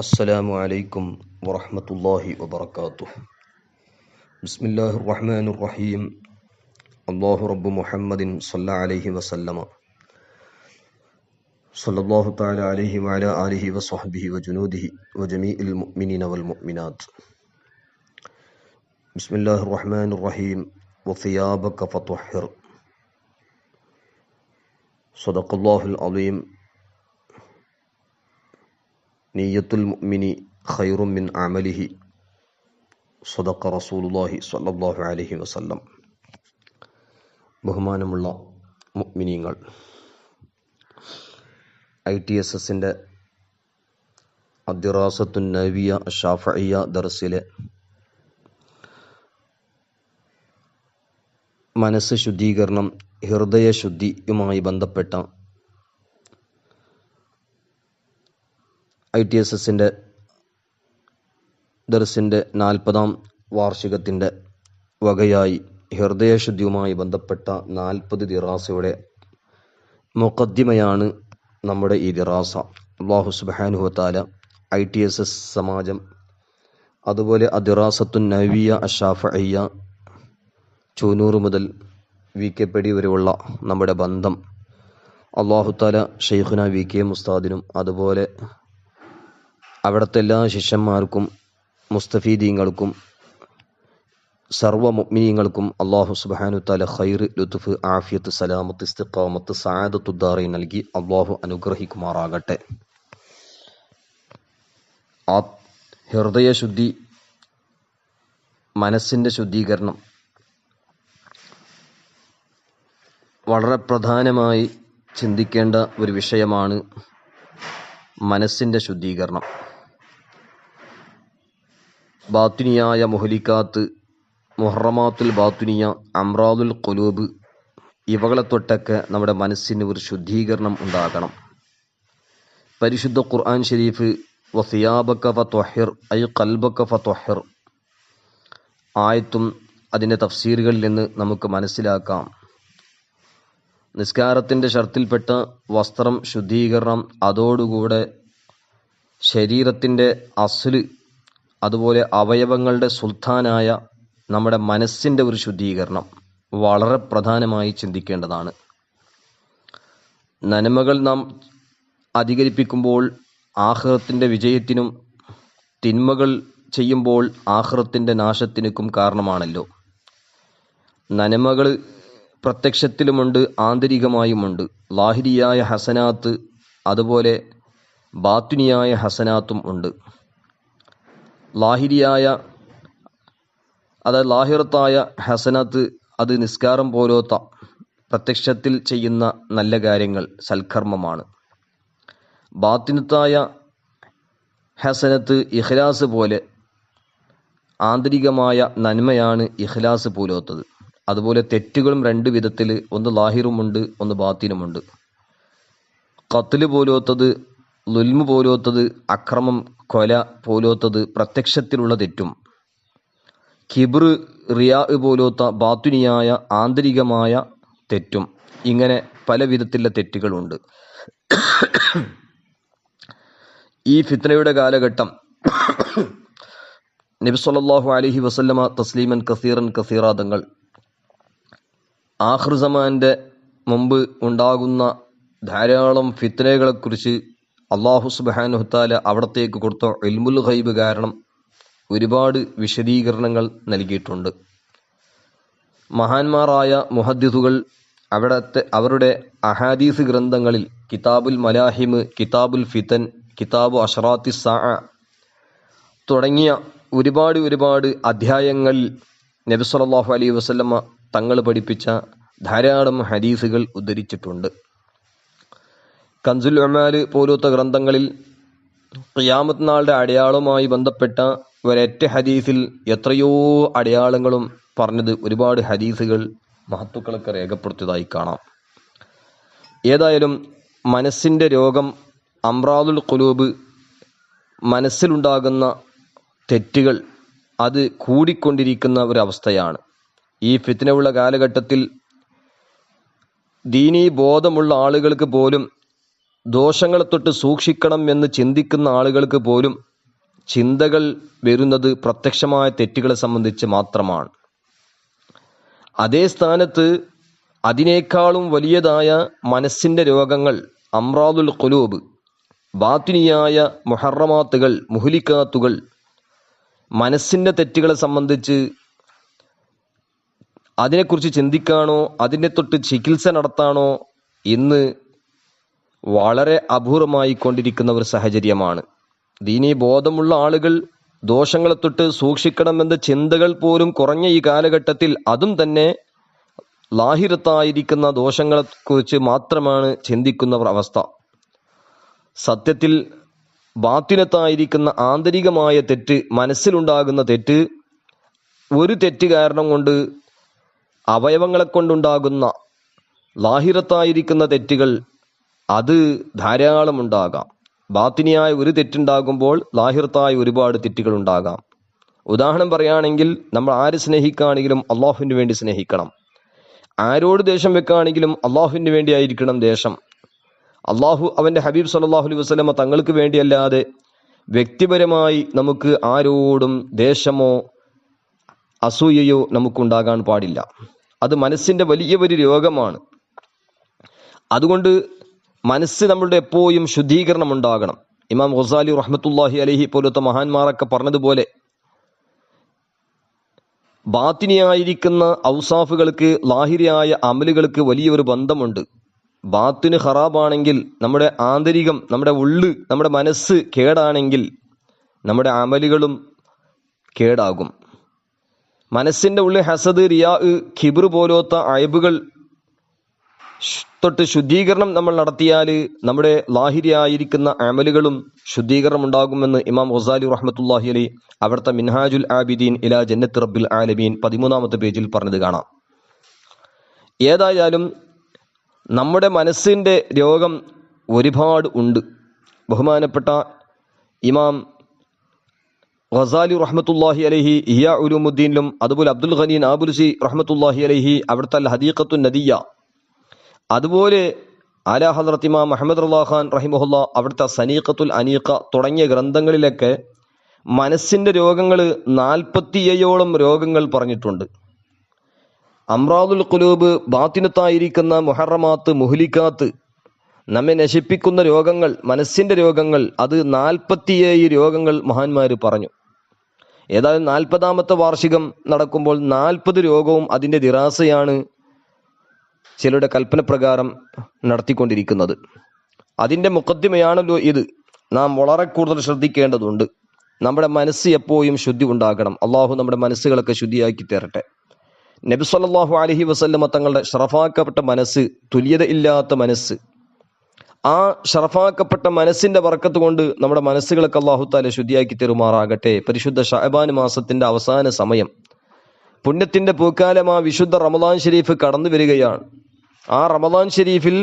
അസ്സലാമു അലൈക്കും വറഹ്മത്തുള്ളാഹി വബറകാതുഹു. ബിസ്മില്ലാഹിർ റഹ്മാനിർ റഹീം. അല്ലാഹു റബ്ബു മുഹമ്മദിൻ സ്വല്ലല്ലാഹു അലൈഹി വസല്ലമ സ്വല്ലല്ലാഹു തആല അലൈഹി വഅലാ ആലിഹി വസ്വഹ്ബിഹി വജുനൂദിഹി വജമീഇൽ മുഅ്മിനീന വൽ മുഅ്മിനാത്ത്. ബിസ്മില്ലാഹിർ റഹ്മാനിർ റഹീം. വസിയാബക ഫത്വഹിർ. സദഖല്ലാഹുൽ അലീം. നിയ്യത്തുൽ മുഅ്മിനി ഖൈറും മിൻ അമലിഹി. സദഖ റസൂലുള്ളാഹി സ്വല്ലല്ലാഹു അലൈഹി വസല്ലം. ബഹുമാനമുള്ള മുഅ്മിനീങ്ങൾ, ITSSന്റെ അദ്ദിറാസത്തുൻ നബവിയ്യ ഷാഫിഇയ്യ ദർസിലെ മനസ്സ് ശുദ്ധീകരണം, ഹൃദയ ശുദ്ധിയുമായി ബന്ധപ്പെട്ട ITSSന്റെ ദർസിൻ്റെ 40ാം വാർഷികത്തിൻ്റെ വകയായി ഹൃദയശുദ്ധിയുമായി ബന്ധപ്പെട്ട 40 ദിറാസയുടെ മുഖദ്ദിമയാണ് നമ്മുടെ ഈ ദിറാസ. അല്ലാഹു സുബ്ഹാനഹു വതആല ITSS സമാജം, അതുപോലെ അദ്ദിറാസത്തുൻ നബവിയ്യ അഷ്ശാഫിഇയ്യ ചൂനൂർ മുതൽ VK പടി വരെയുള്ള നമ്മുടെ ബന്ധം അല്ലാഹു തആല ഷെയ്ഖുന VK ഉസ്താദിനും അതുപോലെ അവിടുത്തെ എല്ലാ ശിഷ്യന്മാർക്കും മുസ്തഫീദീങ്ങൾക്കും സർവ്വ മുഅ്മിനീങ്ങൾക്കും അല്ലാഹു സുബ്ഹാനഹു വതആല ഖൈർ, ലുത്ഫ്, ആഫിയത്ത്, സലാമത്ത്, ഇസ്തിഖാമത്ത്, സഅദത്തു ദാറൈൻ നൽകി അല്ലാഹു അനുഗ്രഹിക്കുമാറാകട്ടെ. ആ ഹൃദയശുദ്ധി, മനസ്സിൻ്റെ ശുദ്ധീകരണം വളരെ പ്രധാനമായി ചിന്തിക്കേണ്ട ഒരു വിഷയമാണ്. മനസ്സിൻ്റെ ശുദ്ധീകരണം, ബാത്തിനിയായ മുഹ്ലിക്കാത്ത്, മുഹറമാത്തുൽ ബാത്തിനിയ, അംറാദുൽ ഖുലൂബ്, ഇവകളെ തൊട്ടൊക്കെ നമ്മുടെ മനസ്സിന് ഒരു ശുദ്ധീകരണം ഉണ്ടാകണം. പരിശുദ്ധ ഖുർആൻ ഷരീഫ് വസിയാബക ഫത്വഹിർ ഐ ഖൽബക ഫത്വഹിർ ആയത്തും അതിൻ്റെ തഫ്സീറുകളിൽ നിന്ന് നമുക്ക് മനസ്സിലാക്കാം. നിസ്കാരത്തിൻ്റെ ഷർത്തിൽപ്പെട്ട വസ്ത്രം ശുദ്ധീകരണം, അതോടുകൂടെ ശരീരത്തിൻ്റെ അസ്ല്, അതുപോലെ അവയവങ്ങളുടെ സുൽത്താനായ നമ്മുടെ മനസ്സിൻ്റെ ഒരു ശുദ്ധീകരണം വളരെ പ്രധാനമായി ചിന്തിക്കേണ്ടതാണ്. നന്മകൾ നാം അധികരിപ്പിക്കുമ്പോൾ ആഖിറത്തിൻ്റെ വിജയത്തിനും തിന്മകൾ ചെയ്യുമ്പോൾ ആഖിറത്തിൻ്റെ നാശത്തിനും കാരണമാണല്ലോ. നന്മകൾ പ്രത്യക്ഷത്തിലുമുണ്ട്, ആന്തരികമായുമുണ്ട്. ലാഹിരിയായ ഹസനാത്ത്, അതുപോലെ ബാത്തുനിയായ ഹസനാത്തും ഉണ്ട്. ലാഹിറത്തായ ഹസനാത്ത് അത് നിസ്കാരം പോലത്തെ പ്രത്യക്ഷത്തിൽ ചെയ്യുന്ന നല്ല കാര്യങ്ങൾ, സൽക്കർമ്മമാണ്. ബാത്തിനത്തായ ഹസനത്ത് ഇഖ്ലാസ് പോലെ ആന്തരികമായ നന്മയാണ് ഇഖ്ലാസ് പോലത്തത്. അതുപോലെ തെറ്റുകളും 2 വിധത്തിൽ, ഒന്ന് ലാഹിറുമുണ്ട്, ഒന്ന് ബാത്തിനുമുണ്ട്. ഖത്ല് പോലത്തത്, ളുൽമ് പോലത്തത്, അക്രമം, കൊല പോലത്തത് പ്രത്യക്ഷത്തിലുള്ള തെറ്റും, കിബ്ർ, റിയാ പോലത്ത ബാത്തുനിയായ ആന്തരികമായ തെറ്റും, ഇങ്ങനെ പല വിധത്തിലുള്ള തെറ്റുകളുണ്ട്. ഈ ഫിത്നയുടെ കാലഘട്ടം നബി സല്ലല്ലാഹു അലൈഹി വസല്ലമ തസ്ലീമൻ കസീറൻ കസീറാദങ്ങൾ ആഖിർ സമാന്റെ മുമ്പ് ഉണ്ടാകുന്ന ധാരാളം ഫിത്നകളെക്കുറിച്ച് അല്ലാഹു സുബ്ഹാനഹു വതആല അവിടത്തേക്ക് കൊടുത്ത ഇൽമുൽ ഗൈബ് കാരണം ഒരുപാട് വിശദീകരണങ്ങൾ നൽകിയിട്ടുണ്ട്. മഹാന്മാരായ മുഹദ്ദിസുകൾ അവരുടെ അഹാദീസ് ഗ്രന്ഥങ്ങളിൽ കിതാബുൽ മലാഹിം, കിതാബുൽ ഫിതൻ, കിതാബു അഷ്റാത്തി സാഅ തുടങ്ങിയ ഒരുപാട് അധ്യായങ്ങളിൽ നബി സല്ലല്ലാഹു അലൈഹി വസല്ലമ തങ്ങൾ പഠിപ്പിച്ച ധാരാളം ഹദീസുകൾ ഉദ്ധരിച്ചിട്ടുണ്ട്. കൻസുൽ ഉമാൽ പോലത്തെ ഗ്രന്ഥങ്ങളിൽ ഖിയാമത്ത് നാളുടെ അടയാളവുമായി ബന്ധപ്പെട്ട ഒരൊറ്റ ഹദീസിൽ എത്രയോ അടയാളങ്ങളും പറഞ്ഞത് ഒരുപാട് ഹദീസുകൾ മഹത്തുക്കളൊക്കെ രേഖപ്പെടുത്തിയതായി കാണാം. ഏതായാലും മനസ്സിൻ്റെ രോഗം, അംറാദുൽ ഖുലൂബ്, മനസ്സിലുണ്ടാകുന്ന തെറ്റുകൾ, അത് കൂടിക്കൊണ്ടിരിക്കുന്ന ഒരവസ്ഥയാണ്. ഈ ഫിത്നയുള്ള കാലഘട്ടത്തിൽ ദീനീ ബോധമുള്ള ആളുകൾക്ക് പോലും ദോഷങ്ങളെ തൊട്ട് സൂക്ഷിക്കണം എന്ന് ചിന്തിക്കുന്ന ആളുകൾക്ക് പോലും ചിന്തകൾ വരുന്നത് പ്രത്യക്ഷമായ തെറ്റുകളെ സംബന്ധിച്ച് മാത്രമാണ്. അതേ സ്ഥാനത്ത് അതിനേക്കാളും വലിയതായ മനസ്സിൻ്റെ രോഗങ്ങൾ, അംറാദുൽ ഖുലൂബ്, ബാത്തിനിയായ മുഹറമാത്തുകൾ, മുഹ്ലിക്കാത്തുകൾ, മനസ്സിൻ്റെ തെറ്റുകളെ സംബന്ധിച്ച് അതിനെക്കുറിച്ച് ചിന്തിക്കാനോ അതിനെ തൊട്ട് ചികിത്സ നടത്താനോ ഇന്ന് വളരെ അപൂർവമായി കൊണ്ടിരിക്കുന്ന ഒരു സാഹചര്യമാണ്. ദീനീ ബോധമുള്ള ആളുകൾ ദോഷങ്ങളെ തൊട്ട് സൂക്ഷിക്കണമെന്ന ചിന്തകൾ പോലും കുറഞ്ഞ ഈ കാലഘട്ടത്തിൽ അതും തന്നെ ലാഹിറത്തായിരിക്കുന്ന ദോഷങ്ങളെക്കുറിച്ച് മാത്രമാണ് ചിന്തിക്കുന്ന അവസ്ഥ. സത്യത്തിൽ ബാത്തിനത്തായിരിക്കുന്ന ആന്തരികമായ തെറ്റ്, മനസ്സിലുണ്ടാകുന്ന തെറ്റ്, ഒരു തെറ്റ് കാരണം കൊണ്ട് അവയവങ്ങളെ കൊണ്ടുണ്ടാകുന്ന ലാഹിറത്തായിരിക്കുന്ന തെറ്റുകൾ അത് ധാരാളം ഉണ്ടാകാം. ബാത്തിനിയായ ഒരു തെറ്റുണ്ടാകുമ്പോൾ ലാഹിറത്തായ ഒരുപാട് തെറ്റുകൾ ഉണ്ടാകാം. ഉദാഹരണം പറയുകയാണെങ്കിൽ, നമ്മൾ ആര് സ്നേഹിക്കുകയാണെങ്കിലും അള്ളാഹുവിന് വേണ്ടി സ്നേഹിക്കണം. ആരോട് ദേഷ്യം വെക്കുകയാണെങ്കിലും അള്ളാഹുവിന് വേണ്ടി ആയിരിക്കണം ദേഷ്യം. അള്ളാഹു അവൻ്റെ ഹബീബ് സല്ലല്ലാഹു അലൈഹി വസല്ലമ തങ്ങൾക്ക് വേണ്ടിയല്ലാതെ വ്യക്തിപരമായി നമുക്ക് ആരോടും ദേഷ്യമോ അസൂയയോ നമുക്കുണ്ടാകാൻ പാടില്ല. അത് മനസ്സിൻ്റെ വലിയ ഒരു രോഗമാണ്. അതുകൊണ്ട് മനസ്സ് നമ്മളുടെ എപ്പോഴും ശുദ്ധീകരണം ഉണ്ടാകണം. ഇമാം ഗസാലി റഹ്മത്തുള്ളാഹി അലൈഹി പോലത്തെ മഹാന്മാരൊക്കെ പറഞ്ഞതുപോലെ ബാത്തിനിയായിരിക്കുന്ന ഔസാഫുകൾക്ക് ലാഹിരിയായ അമലുകൾക്ക് വലിയൊരു ബന്ധമുണ്ട്. ബാത്തിന് ഖറാബാണെങ്കിൽ, നമ്മുടെ ആന്തരികം, നമ്മുടെ ഉള്ള്, നമ്മുടെ മനസ്സ് കേടാണെങ്കിൽ നമ്മുടെ അമലുകളും കേടാകും. മനസ്സിൻ്റെ ഉള്ളിൽ ഹസദ്, റിയാ, കിബ്ർ പോലത്തെ അയബുകൾ തൊട്ട് ശുദ്ധീകരണം നമ്മൾ നടത്തിയാൽ നമ്മുടെ ലാഹിരിയായിരിക്കുന്ന അമലുകളും ശുദ്ധീകരണം ഉണ്ടാകുമെന്ന് ഇമാം ഗസാലി റഹ്മത്തുള്ളാഹി അലൈഹി അവിടുത്തെ മിൻഹാജുൽ ആബിദീൻ ഇലാ ജന്നത്ത് റബ്ബിൽ ആലമീൻ 13-ാമത്തെ പേജിൽ പറഞ്ഞത് കാണാം. ഏതായാലും നമ്മുടെ മനസ്സിൻ്റെ രോഗം ഒരുപാട് ഉണ്ട്. ബഹുമാനപ്പെട്ട ഇമാം ഗസാലി റഹ്മത്തുള്ളാഹി അലൈഹി ഇഹ്യാ ഉലൂമുദ്ദീനിലും അതുപോലെ അബ്ദുൽ ഖനി നാബുൽസി റഹ്മത്തുള്ളാഹി അലൈഹി അവിടുത്തെ അൽ ഹദീഖത്തുൻ നദിയ്യ, അതുപോലെ ആല ഹദ്റത്ത് ഇമാം മുഹമ്മദ് റളിയല്ലാഹു ഖാൻ റഹിമഹുല്ലാ അവിടുത്തെ സനീഖത്തുൽ അനീഖ തുടങ്ങിയ ഗ്രന്ഥങ്ങളിലൊക്കെ മനസ്സിൻ്റെ രോഗങ്ങൾ 47ഓളം രോഗങ്ങൾ പറഞ്ഞിട്ടുണ്ട്. അംറാദുൽ ഖുലൂബ്, ബാത്തിനത്തായിരിക്കുന്ന മുഹറമാത്ത്, മുഹ്ലിക്കാത്ത്, നമ്മെ നശിപ്പിക്കുന്ന രോഗങ്ങൾ, മനസ്സിൻ്റെ രോഗങ്ങൾ, അത് 47 രോഗങ്ങൾ മഹാന്മാർ പറഞ്ഞു. ഏതായാലും 40-ാമത്തെ വാർഷികം നടക്കുമ്പോൾ 40 രോഗവും അതിൻ്റെ ദിറാസയാണ് ചിലരുടെ കൽപ്പന പ്രകാരം നടത്തിക്കൊണ്ടിരിക്കുന്നത്. അതിൻ്റെ മുഖദ്ദിമയാണല്ലോ ഇത്. നാം വളരെ കൂടുതൽ ശ്രദ്ധിക്കേണ്ടതുണ്ട്. നമ്മുടെ മനസ്സ് എപ്പോഴും ശുദ്ധി ഉണ്ടാകണം. അള്ളാഹു നമ്മുടെ മനസ്സുകളൊക്കെ ശുദ്ധിയാക്കി തരട്ടെ. നബി സല്ലല്ലാഹു അലൈഹി വസല്ലമ തങ്ങളുടെ ഷറഫാക്കപ്പെട്ട മനസ്സ്, തുല്യത ഇല്ലാത്ത മനസ്സ്, ആ ഷറഫാക്കപ്പെട്ട മനസ്സിൻ്റെ ബർക്കത്ത് കൊണ്ട് നമ്മുടെ മനസ്സുകളൊക്കെ അള്ളാഹു തആല ശുദ്ധിയാക്കി തരുമാറാകട്ടെ. പരിശുദ്ധ ശഅബാൻ മാസത്തിൻ്റെ അവസാന സമയം, പുണ്യത്തിൻ്റെ പൂക്കാലം, ആ വിശുദ്ധ റമദാൻ ഷരീഫ് കടന്നു വരികയാണ്. ആ റമദാൻ ഷരീഫിൽ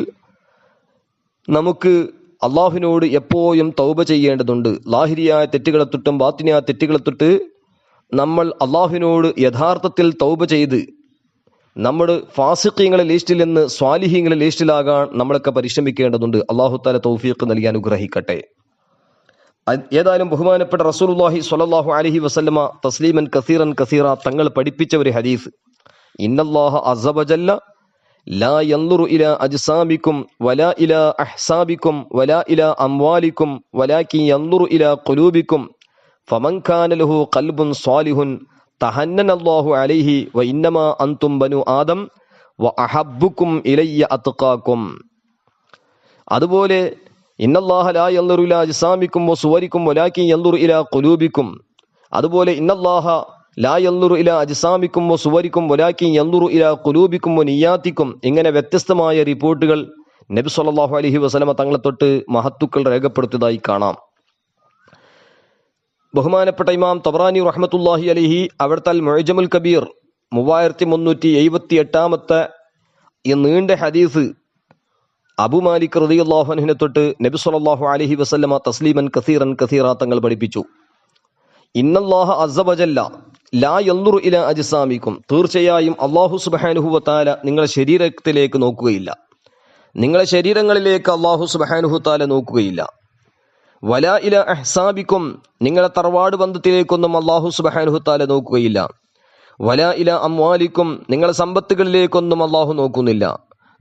നമുക്ക് അള്ളാഹുവിനോട് എപ്പോഴും തൗബ ചെയ്യേണ്ടതുണ്ട്. ലാഹിരിയായ തെറ്റുകളെ തൊട്ടും ബാത്തിനിയായ തെറ്റുകളെ തൊട്ട് നമ്മൾ അള്ളാഹുവിനോട് യഥാർത്ഥത്തിൽ തൗബ ചെയ്ത് നമ്മുടെ ഫാസിഖീങ്ങളെ ലിസ്റ്റിൽ നിന്ന് സ്വാലിഹീങ്ങളെ ലിസ്റ്റിലാകാൻ നമ്മളൊക്കെ പരിശ്രമിക്കേണ്ടതുണ്ട്. അള്ളാഹു തആല തൗഫീഖ് നൽകി അനുഗ്രഹിക്കട്ടെ. ഏതായാലും ബഹുമാനപ്പെട്ട റസൂലുള്ളാഹി സ്വല്ലല്ലാഹു അലൈഹി വസല്ലമ തസ്ലീമൻ കസീറൻ കസീറ തങ്ങൾ പഠിപ്പിച്ച ഒരു ഹദീസ്, ഇന്നല്ലാഹ അസ്സ വജല്ല ലാ യൻദുറു ഇലാ അജ്സാമിക്കും വലാ ഇലാ അഹ്സാബിക്കും വലാ ഇലാ അംവാലിക്കും വലാകിൻ യൻദുറു ഇലാ ഖുലൂബിക്കും ഫമൻ കാന ലഹു ഖൽബുൻ സ്വാലിഹുൻ തഹന്നനല്ലാഹു അലൈഹി വ ഇന്നമാ അൻതും ബനു ആദം വ അഹബ്ബുക്കും ഇലയ്യ അത്ഖാക്കും. അതുപോലെ ഇന്നല്ലാഹ ലാ യൻദുറു ഇലാ അജ്സാമിക്കും വ സുവരിക്കും വലാകിൻ യൻദുറു ഇലാ ഖുലൂബിക്കും. അതുപോലെ ഇന്നല്ലാഹ ലാ യൻദുറു ഇലാ അജ്സാമിക്കും വ സുവരിക്കും വലാകിൻ യൻദുറു ഇലാ ഖുലൂബിക്കും വ നിയ്യാത്തിക്കും. ഇങ്ങനെ വ്യത്യസ്തമായ റിപ്പോർട്ടുകൾ നബി സല്ലല്ലാഹു അലൈഹി വസല്ലമ തങ്ങളെ തൊട്ട് മഹത്തുക്കൾ രേഖപ്പെടുത്തിയതായി കാണാം. ബഹുമാനപ്പെട്ട ഇമാം തബറാനി റഹ്മത്തുള്ളാഹി അലൈഹി അവിടുത്തെ അൽ മുഅ്ജമുൽ കബീർ 3378-ാമത്തെ ഈ നീണ്ട ഹദീസ് അബു മാലിക് റളിയല്ലാഹു അൻഹുവിനെ തൊട്ട് നബി സല്ലല്ലാഹു അലൈഹി വസല്ലമ തസ്ലീമൻ കസീറൻ കസീറ തങ്ങൾ പഠിപ്പിച്ചു, ഇന്നല്ലാഹ അസ്സ വജല്ല ലാ യൻദുറു ഇലാ അജ്സാമിക്കും. തീർച്ചയായും അല്ലാഹു സുബ്ഹാനഹു വ തആല നിങ്ങളുടെ ശരീരത്തിലേക്ക് നോക്കുകയില്ല, നിങ്ങളുടെ ശരീരങ്ങളിലേക്ക് അല്ലാഹു സുബ്ഹാനഹു വ തആല നോക്കുകയില്ല. വലാ ഇല അഹ്സാബിക്കും, നിങ്ങളെ തറവാട് ബന്ധത്തിലേക്കൊന്നും അല്ലാഹു സുബ്ഹാനഹു തആല നോക്കുകയില്ല. വലാ ഇല അംവാലിക്കും, നിങ്ങളെ സമ്പത്തുകളിലേക്കൊന്നും അല്ലാഹു നോക്കുന്നില്ല.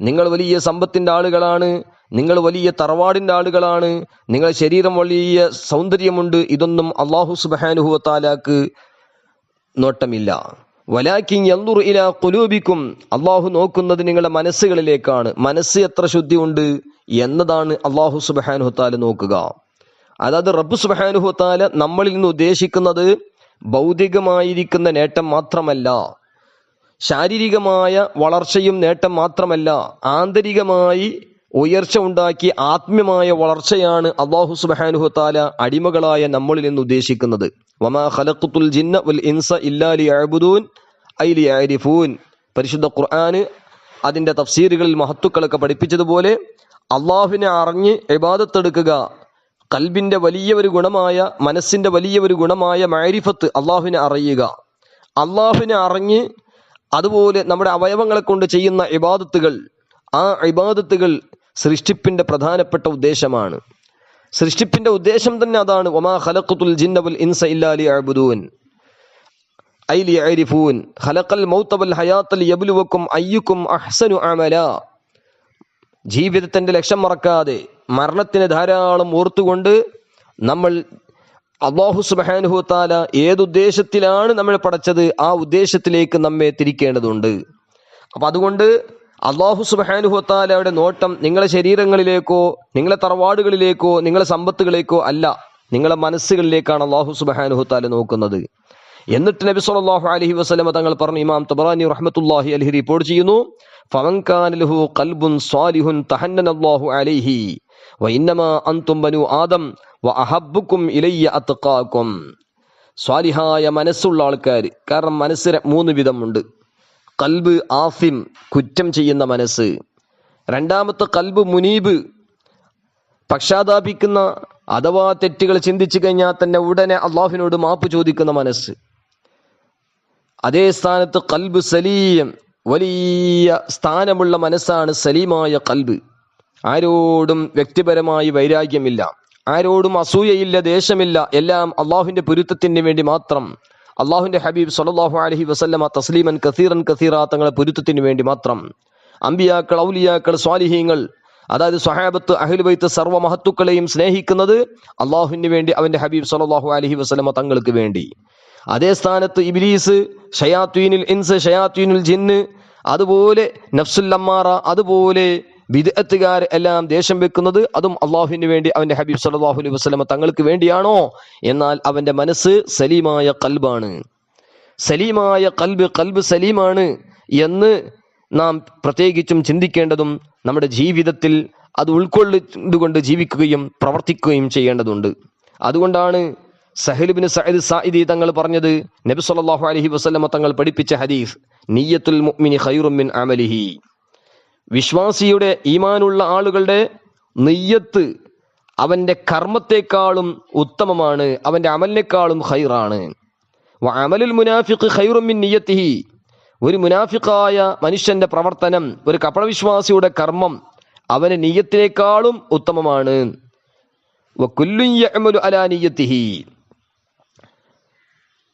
നിങ്ങൾ വലിയ സമ്പത്തിന്റെ ആളുകളാണ്, നിങ്ങൾ വലിയ തറവാടിന്റെ ആളുകളാണ്, നിങ്ങളുടെ ശരീരം വലിയ സൗന്ദര്യമുണ്ട്, ഇതൊന്നും അല്ലാഹു സുബ്ഹാനഹു തആലക്ക് നോട്ടമില്ല. വലാകിൻ യൻദുറു ഇലാ ഖുലൂബിക്കും, അല്ലാഹു നോക്കുന്നത് നിങ്ങളുടെ മനസ്സുകളിലേക്കാണ്. മനസ്സ് എത്ര ശുദ്ധിയുണ്ട് എന്നതാണ് അല്ലാഹു സുബ്ഹാനഹു തആല നോക്കുക. അതായത് റബ്ബ് സുബ്ഹാനഹു തആല നമ്മളിൽ നിന്ന് ഉദ്ദേശിക്കുന്നത് ഭൗതികമായിരിക്കുന്ന നേട്ടം മാത്രമല്ല, ശാരീരികമായ വളർച്ചയും നേട്ടം മാത്രമല്ല, ആന്തരികമായി ഉയർച്ച ഉണ്ടാക്കി ആത്മീയമായ വളർച്ചയാണ് അല്ലാഹു സുബ്ഹാനഹു തആല അടിമകളായ നമ്മളിൽ നിന്ന് ഉദ്ദേശിക്കുന്നത്. വമാ ഖലഖ്തുൽ ജിന്ന വൽ ഇൻസ ഇല്ലാ ലിയഅ്ബുദൂൻ ഐ ലിയഅരിഫൂൻ. പരിശുദ്ധ ഖുർആന് അതിന്റെ തഫ്സീറുകളിൽ മഹത്തുക്കളൊക്കെ പഠിപ്പിച്ചതുപോലെ അള്ളാഹുവിനെ അറിഞ്ഞ് ഇബാദത്ത് എടുക്കുക, കൽബിന്റെ വലിയ ഒരു ഗുണമായ, മനസ്സിന്റെ വലിയ ഒരു ഗുണമായ മഅരിഫത്ത്, അള്ളാഹുവിനെ അറിയുക. അള്ളാഹുവിനെ അറിഞ്ഞ് അതുപോലെ നമ്മുടെ അവയവങ്ങളെ കൊണ്ട് ചെയ്യുന്ന ഇബാദത്തുകൾ, ആ ഇബാദത്തുകൾ സൃഷ്ടിപ്പിന്റെ പ്രധാനപ്പെട്ട ഉദ്ദേശമാണ്. സൃഷ്ടിപ്പിന്റെ ഉദ്ദേശം തന്നെ അതാണ്. വമാ ഖലഖ്തുൽ ജിന്ന വൽ ഇൻസ ഇല്ലാ ലിയഅ്ബുദൂൻ ഐ ലിയഅരിഫൂൻ ഖലഖൽ മൗത വൽ ഹയാത ലിയബ്ലുവക്കും അയ്യുക്കും അഹ്സനു അമല. ജീവിതത്തിന്റെ ലക്ഷ്യം മറക്കാതെ മരണത്തിന് ധാരാളം ഓർത്തുകൊണ്ട് നമ്മൾ അല്ലാഹു സുബ്ഹാനഹു തആല ഏതുദ്ദേശത്തിലാണ് നമ്മളെ പടച്ചത് ആ ഉദ്ദേശത്തിലേക്ക് നമ്മെ തിരിക്കേണ്ടതുണ്ട്. അപ്പൊ അതുകൊണ്ട് അല്ലാഹു സുബ്ഹാനഹു തആലയുടെ നോട്ടം നിങ്ങളെ ശരീരങ്ങളിലേക്കോ നിങ്ങളെ തറവാടുകളിലേക്കോ നിങ്ങളെ സമ്പത്തുകളിലേക്കോ അല്ല, നിങ്ങളെ മനസ്സുകളിലേക്കാണ് അല്ലാഹു സുബ്ഹാനഹു തആല നോക്കുന്നത്. എന്നിട്ട് നബി സല്ലല്ലാഹു അലൈഹി വസല്ലം തങ്ങൾ പറഞ്ഞു, ഇമാം തബറാനി റഹ്മത്തുള്ളാഹി അലൈഹി റിപ്പോർട്ട് ചെയ്യുന്നു, ഫമൻ കാന ലഹു ഖൽബുൻ സ്വാലിഹുൻ തഹന്നനല്ലാഹു അലൈഹി വഇന്നമാ അൻതും ബനു ആദം വഅഹബ്ബുക്കും ഇലയ്യ അത്ഖാക്കും. സ്വാലിഹായ മനസ്സുള്ള ആൾക്കാർ, കാരണം മനസ്സ് 3 വിധമുണ്ട്. ഖൽബ് ആഫിം, കുറ്റം ചെയ്യുന്ന മനസ്സ്. രണ്ടാമത്തെ ഖൽബ് മുനീബ്, പക്ഷാതാപിക്കുന്ന അഥവാ തെറ്റുകൾ ചിന്തിച്ചു കഴിഞ്ഞാൽ തന്നെ ഉടനെ അള്ളാഹുവിനോട് മാപ്പ് ചോദിക്കുന്ന മനസ്സ്. അതേ സ്ഥാനത്ത് ഖൽബ് സലീം, വലിയ സ്ഥാനമുള്ള മനസ്സാണ് സലീമായ ഖൽബ്. ആരോടും വ്യക്തിപരമായി വൈരാഗ്യമില്ല, ആരോടും അസൂയയില്ല, ദേഷ്യമില്ല, എല്ലാം അള്ളാഹുവിന്റെ പൊരുത്തത്തിന് വേണ്ടി മാത്രം. അള്ളാഹുവിന്റെ ഹബീബ് സ്വല്ലല്ലാഹു അലൈഹി വസല്ലമ തസ്ലീമൻ കസീറൻ കസീറ തങ്ങളെ പൊരുത്തത്തിന് വേണ്ടി മാത്രം. അമ്പിയാക്കൾ, ഔലിയാക്കൾ, സ്വാലിഹീങ്ങൾ, അതായത് സ്വഹാബത്ത്, അഹ്ലു ബൈത്ത്, സർവ്വ മഹത്തുക്കളെയും സ്നേഹിക്കുന്നത് അള്ളാഹുവിന് വേണ്ടി, അവന്റെ ഹബീബ് സ്വല്ലല്ലാഹു അലൈഹി വസല്ലമ തങ്ങൾക്ക് വേണ്ടി. അതേ സ്ഥാനത്ത് ഇബ്ലീസ്, ഷയാത്വീനുൽ ഇൻസ്, ഷയാത്വീനുൽ ജിന്ന്, അതുപോലെ നഫ്സുൽ അമ്മാറ, അതുപോലെ ബിദ്അത്തുകാർ എല്ലാം ദേഷ്യം വെക്കുന്നത് അതും അള്ളാഹുവിന് വേണ്ടി, അവന്റെ ഹബീബ് സല്ലല്ലാഹു അലൈഹി വസല്ലമ തങ്ങൾക്ക് വേണ്ടിയാണോ? എന്നാൽ അവന്റെ മനസ്സ് സലീമായ ഖൽബാണ്. സലീമായ ഖൽബ് സലീമാണ് എന്ന് നാം പ്രത്യേകിച്ചും ചിന്തിക്കേണ്ടതും നമ്മുടെ ജീവിതത്തിൽ അത് ഉൾക്കൊള്ളുകൊണ്ട് ജീവിക്കുകയും പ്രവർത്തിക്കുകയും ചെയ്യേണ്ടതുണ്ട്. അതുകൊണ്ടാണ് സഹൽ ഇബ്നു സഅദ് സാഇദി തങ്ങൾ പറഞ്ഞത്, നബി സല്ലല്ലാഹു അലൈഹി വസല്ലമ തങ്ങൾ പഠിപ്പിച്ച ഹദീസ്, നിയ്യത്തുൽ മുഅ്മിനി ഖൈറും മിൻ അമലിഹി. വിശ്വാസിയുടെ, ഈമാനുള്ള ആളുകളുടെ നിയ്യത്ത് അവന്റെ കർമ്മത്തെക്കാളും ഉത്തമമാണ്, അവന്റെ അമലിനേക്കാളും ഖൈറാണ്. വഅമലുൽ മുനാഫിഖ് ഖൈറും മിൻ നിയ്യത്തിഹി. ഒരു മുനാഫിഖായ മനുഷ്യന്റെ പ്രവർത്തനം, ഒരു കപടവിശ്വാസിയുടെ കർമ്മം അവന്റെ നിയ്യത്തിനേക്കാളും ഉത്തമമാണ്. വകുല്ലുൻ യഅമലു അലാ നിയ്യത്തിഹി.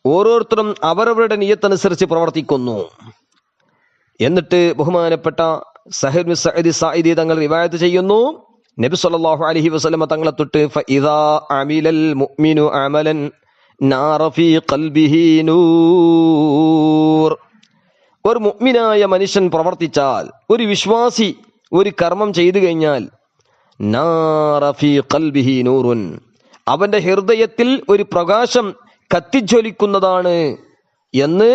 ഓരോരുത്തരും അവരവരുടെ നിയ്യത്തനുസരിച്ച് പ്രവർത്തിക്കുന്നു. എന്നിട്ട് ബഹുമാനപ്പെട്ട സഹൽ ഇബ്നു സഅദ് സാഇദി തങ്ങൾ റിവായത്ത് ചെയ്യുന്നു, നബി സല്ലല്ലാഹു അലൈഹി വസല്ലമ തങ്ങളെ തൊട്ട്, ഫഇദാ അമിലൽ മുഅ്മിനു അമലൻ നാറ ഫീ ഖൽബിഹി നൂർ. ഒരു മുഅ്മിനായ മനുഷ്യൻ പ്രവർത്തിച്ചാൽ, ഒരു വിശ്വാസി ഒരു കർമ്മം ചെയ്തു കഴിഞ്ഞാൽ, നാറ ഫീ ഖൽബിഹി നൂറുൻ, അവന്റെ ഹൃദയത്തിൽ ഒരു പ്രകാശം കത്തിജ്വലിക്കുന്നതാണ് എന്ന്